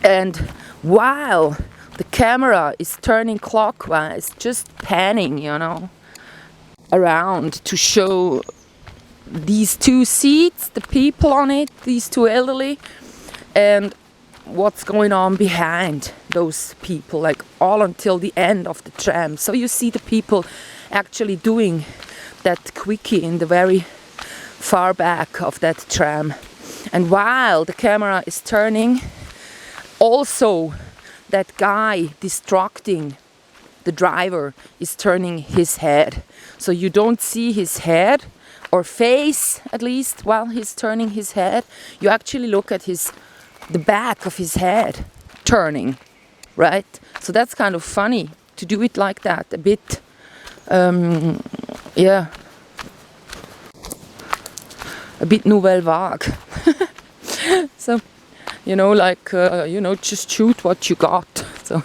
And while the camera is turning clockwise, just panning, around to show these two seats, the people on it, these two elderly, and what's going on behind those people, like all until the end of the tram. So you see the people actually doing that quickie in the very far back of that tram. And while the camera is turning, also that guy distracting the driver is turning his head. So you don't see his head or face, at least, while he's turning his head. You actually look at the back of his head turning, right? So that's kind of funny to do it like that, a bit, a bit nouvelle vague. So, just shoot what you got. So,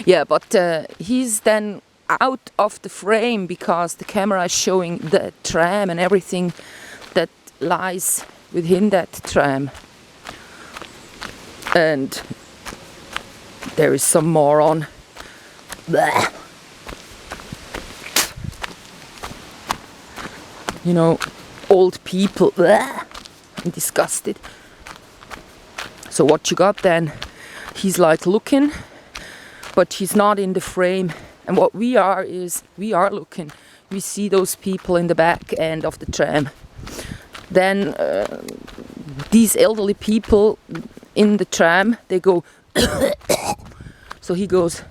yeah, but he's then out of the frame because the camera is showing the tram and everything that lies within that tram. And there is some moron. Blah. Old people. Blah. I'm disgusted. So what you got then? He's like looking, but he's not in the frame. And what we are looking. We see those people in the back end of the tram. Then these elderly people in the tram, they go. So he goes,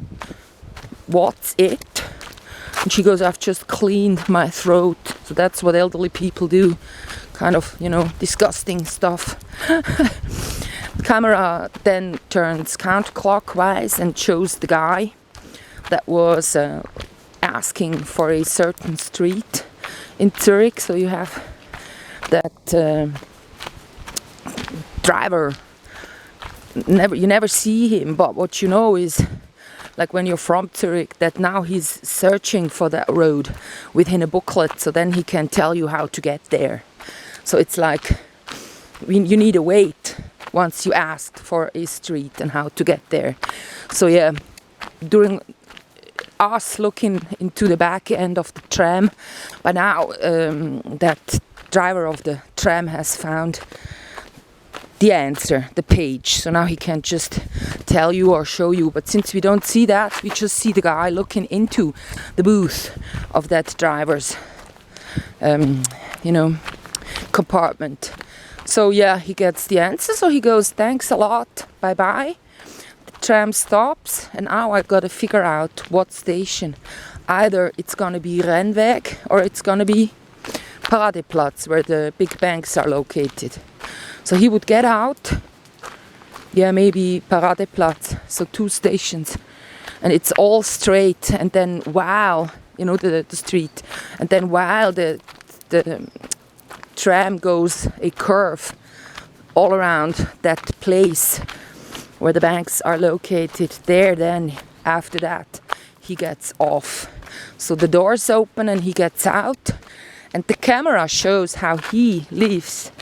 "What's it?" And she goes, "I've just cleaned my throat." So that's what elderly people do. Kind of, disgusting stuff. The camera then turns counterclockwise and shows the guy that was asking for a certain street in Zurich. So you have that driver. You never see him, but what you know is, like when you're from Zurich, that now he's searching for that road within a booklet, so then he can tell you how to get there. So it's like you need to wait once you asked for a street and how to get there. So yeah, during us looking into the back end of the tram, by now that driver of the tram has found the answer, the page. So now he can just tell you or show you. But since we don't see that, we just see the guy looking into the booth of that driver's, compartment. So yeah, he gets the answer. So he goes, "Thanks a lot, bye bye." The tram stops, and now I gotta figure out what station. Either it's gonna be Rennweg or it's gonna be Paradeplatz, where the big banks are located. So he would get out, maybe Paradeplatz, so 2 stations, and it's all straight. And then while the street, and then while the tram goes a curve all around that place where the banks are located, then after that he gets off. So the doors open and he gets out, and the camera shows how he leaves.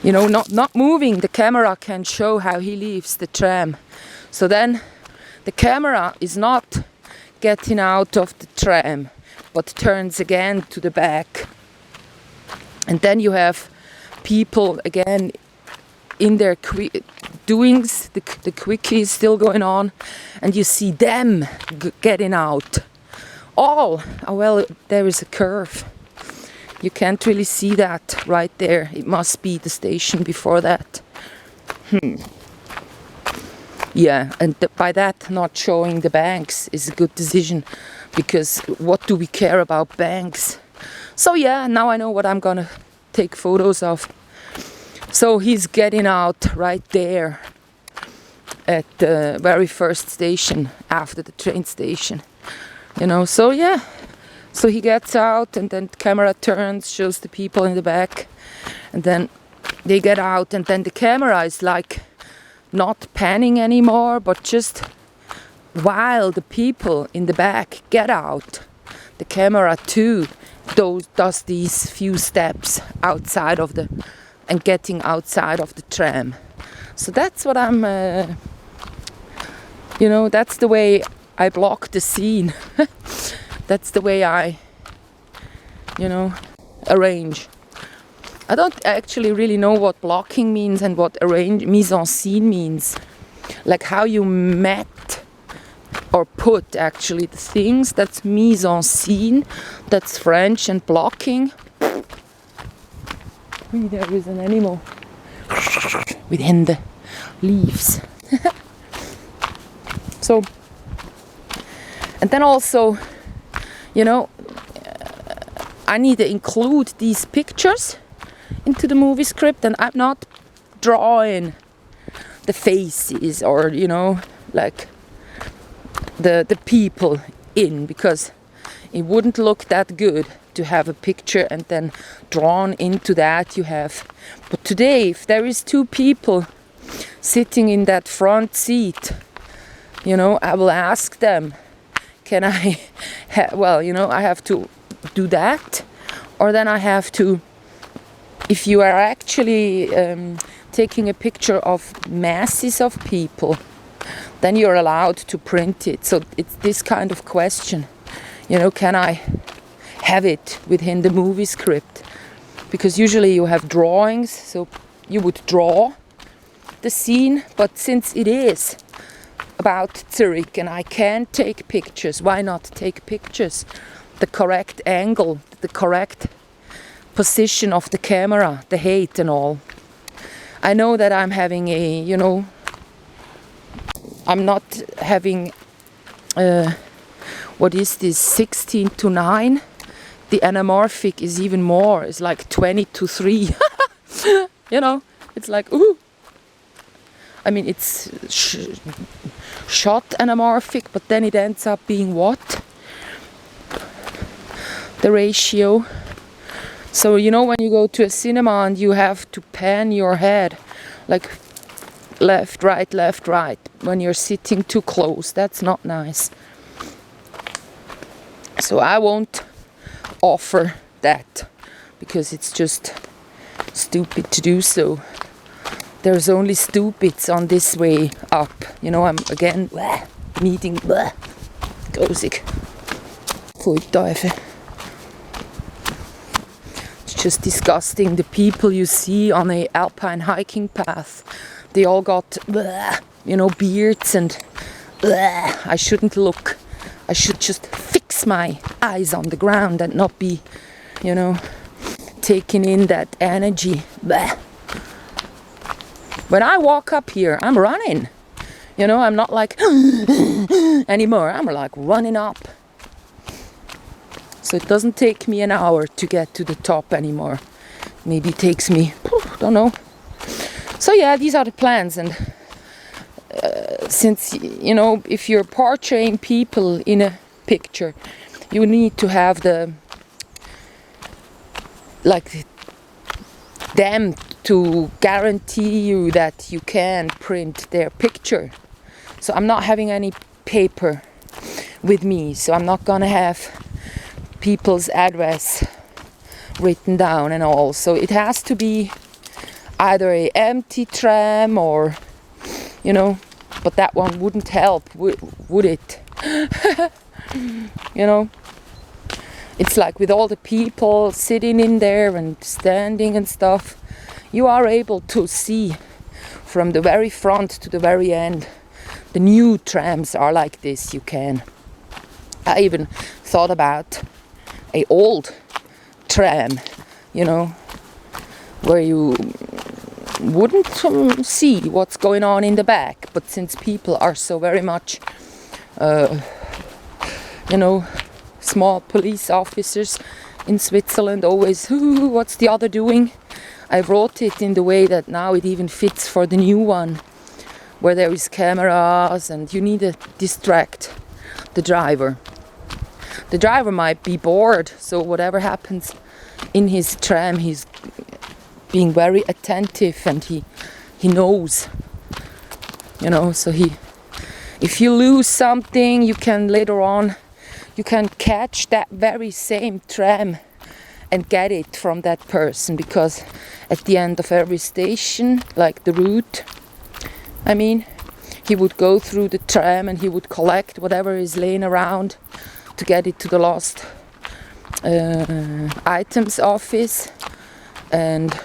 Not moving, the camera can show how he leaves the tram. So then the camera is not getting out of the tram, but turns again to the back. And then you have people again in their doings, the quickie is still going on, and you see them getting out. There is a curve. You can't really see that right there. It must be the station before that. Yeah, and by that not showing the banks is a good decision, because what do we care about banks? So yeah, now I know what I'm gonna take photos of. So he's getting out right there at the very first station after the train station. So yeah. So he gets out, and then the camera turns, shows the people in the back, and then they get out, and then the camera is like not panning anymore, but just while the people in the back get out, the camera too does these few steps outside of the and getting outside of the tram. So that's what I'm, that's the way I block the scene. That's the way I, arrange. I don't actually really know what blocking means and what mise en scene means. Like how you met or put actually the things. That's mise en scene. That's French. And blocking. There is an animal within the leaves. So, and then also, I need to include these pictures into the movie script, and I'm not drawing the faces or like the people in, because it wouldn't look that good to have a picture and then drawn into that you have. But today, if there is 2 people sitting in that front seat, I will ask them, can I I have to do that, or then I have to, if you are actually taking a picture of masses of people, then you're allowed to print it. So it's this kind of question, can I have it within the movie script? Because usually you have drawings, so you would draw the scene, but since it is about Zurich and I can take pictures, why not take pictures? The correct angle, the correct position of the camera, the height and all. I know that I'm having I'm not having, what is this, 16:9? The anamorphic is even more, it's like 20:3. It's like, ooh. I mean, it's shot anamorphic, but then it ends up being what? The ratio. So, when you go to a cinema and you have to pan your head, like left, right, when you're sitting too close, that's not nice. So I won't offer that, because it's just stupid to do so. There's only stupids on this way up. I'm again meeting grusig. Pfui Teufel. It's just disgusting. The people you see on a alpine hiking path, they all got beards, and I shouldn't look. I should just fix my eyes on the ground and not be, taking in that energy. When I walk up here, I'm running. I'm not like anymore. I'm like running up. So it doesn't take me an hour to get to the top anymore. Maybe it takes me, don't know. So yeah, these are the plans. And since, if you're portraying people in a picture, you need to have them to guarantee you that you can print their picture. So I'm not having any paper with me, so I'm not gonna have people's address written down and all. So it has to be either a empty tram or, but that one wouldn't help, would it? It's like with all the people sitting in there and standing and stuff, you are able to see from the very front to the very end. The new trams are like this, you can. I even thought about a old tram, where you wouldn't see what's going on in the back, but since people are so very much, small police officers in Switzerland always, what's the other doing? I wrote it in the way that now it even fits for the new one, where there is cameras and you need to distract the driver. The driver might be bored, so whatever happens in his tram, he's being very attentive and he knows, so if you lose something, you can later on, you can catch that very same tram and get it from that person, because at the end of every station, like the route. I mean, he would go through the tram and he would collect whatever is laying around to get it to the lost items office. And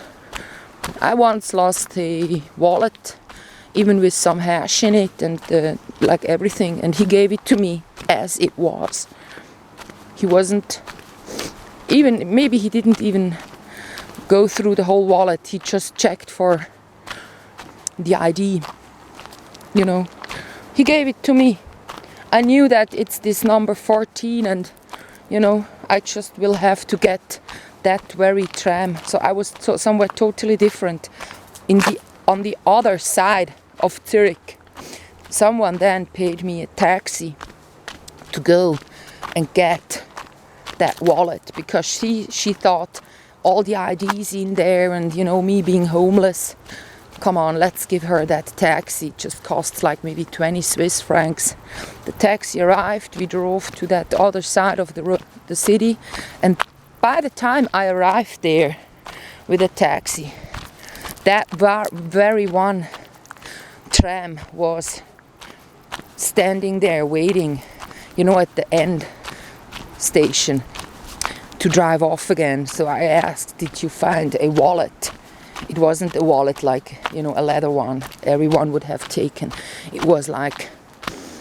I once lost a wallet, even with some hash in it and like everything, and he gave it to me as it was. He wasn't even, maybe he didn't even go through the whole wallet, he just checked for the ID, you know. He gave it to me. I knew that it's this number 14 and, you know, I just will have to get that very tram. So I was somewhere totally different. On the other side of Zurich, someone then paid me a taxi to go and get that wallet, because she thought all the IDs in there, and you know, me being homeless, come on, let's give her that taxi. It just costs like maybe 20 Swiss francs. The taxi arrived, we drove to that other side of the city, and by the time I arrived there with a taxi, that very one tram was standing there waiting, you know, at the end station to drive off again. So I asked, did you find a wallet? It wasn't a wallet like, you know, a leather one everyone would have taken. It was like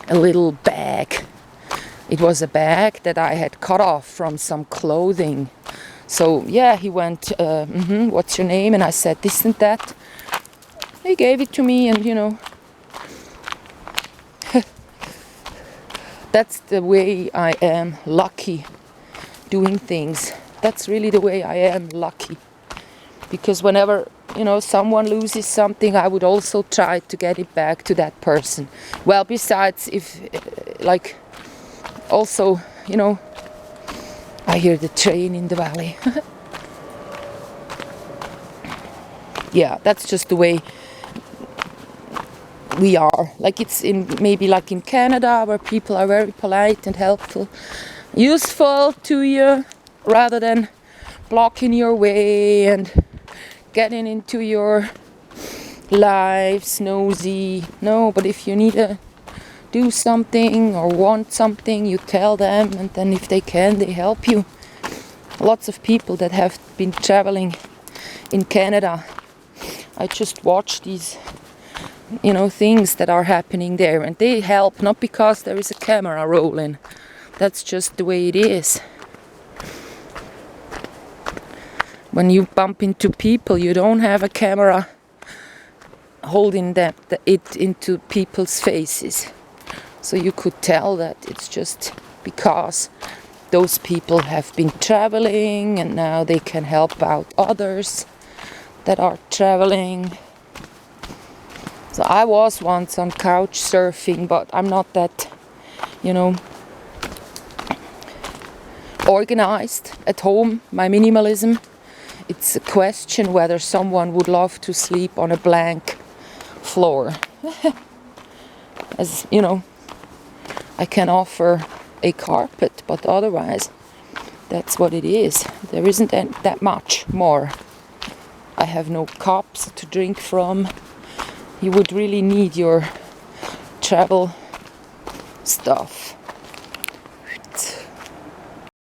a little bag. It was a bag that I had cut off from some clothing. So yeah, he went, what's your name? And I said this and that. He gave it to me, and you know, that's the way I am lucky doing things. That's really the way I am lucky. Because whenever, you know, someone loses something, I would also try to get it back to that person. Well, besides, if, like, also, you know, I hear the train in the valley. Yeah, that's just the way we are. Like it's in, maybe like in Canada, where people are very polite and helpful, useful to you, rather than blocking your way and getting into your lives, nosy. No, but if you need to do something or want something, you tell them, and then if they can, they help you. Lots of people that have been traveling in Canada, I just watch these, you know, things that are happening there, and they help, not because there is a camera rolling. That's just the way it is. When you bump into people, you don't have a camera holding it into people's faces. So you could tell that it's just because those people have been traveling and now they can help out others that are traveling. So I was once on couch surfing, but I'm not that, you know, organized at home. My minimalism, it's a question whether someone would love to sleep on a blank floor. As you know, I can offer a carpet, but otherwise that's what it is. There isn't that much more. I have no cups to drink from. You would really need your travel stuff.